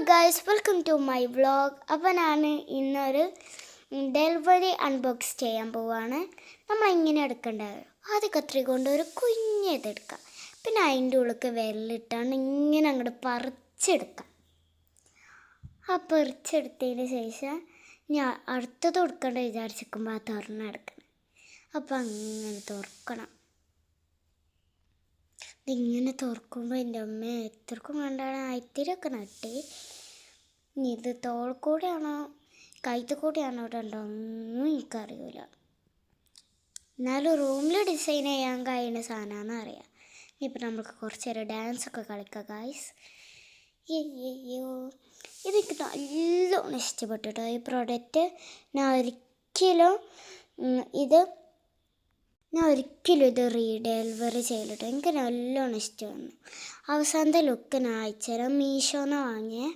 Guys, welcome to my vlog. അപ്പോൾ ഞാൻ ഇന്നൊരു ഡെലിവറി അൺബോക്സ് ചെയ്യാൻ പോവുകയാണ്. നമ്മളിങ്ങനെ എടുക്കേണ്ടത് ആദ്യം കത്രി കൊണ്ട് ഒരു കുഞ്ഞിതെടുക്കാം. പിന്നെ അതിൻ്റെ ഉള്ളിൽ വിരലിട്ടാണ് ഇങ്ങനെ അങ്ങോട്ട് പറിച്ചെടുക്കാം. ആ പറിച്ചെടുത്തതിന് ശേഷം ഞാൻ അടുത്തത് കൊടുക്കേണ്ട വിചാരിച്ചിരിക്കുമ്പോൾ ആ തുറന്നെടുക്കണം. അപ്പോൾ അങ്ങനെ തുറക്കണം. ഇതിങ്ങനെ തുറക്കുമ്പോൾ എൻ്റെ അമ്മ എത്രക്കും കണ്ടാണ് ഇത്തിരിയൊക്കെ നട്ടി. ഇനി ഇത് തോൾ കൂടെയാണോ കഴുത്ത് കൂടെയാണോ ഇടണ്ടോ ഒന്നും എനിക്കറിയില്ല. എന്നാലും റൂമിൽ ഡിസൈൻ ചെയ്യാൻ കഴിയുന്ന സാധനമാണെന്ന് അറിയാം. ഇനിയിപ്പോൾ നമുക്ക് കുറച്ച് നേരം ഡാൻസൊക്കെ കളിക്കാം ഗൈസ്. അയ്യോ, ഇതെനിക്ക് നല്ലോണം ഇഷ്ടപ്പെട്ടു കേട്ടോ ഈ പ്രോഡക്റ്റ്. ഞാൻ ഒരിക്കലും ഇത് റീഡെലിവറി ചെയ്തിട്ട് എനിക്ക് നല്ലോണം ഇഷ്ടമാണ്. അവസാനത്തെ ലുക്ക് ഞാൻ അയച്ചുതരാം. മീഷോന്ന് വാങ്ങിയേ.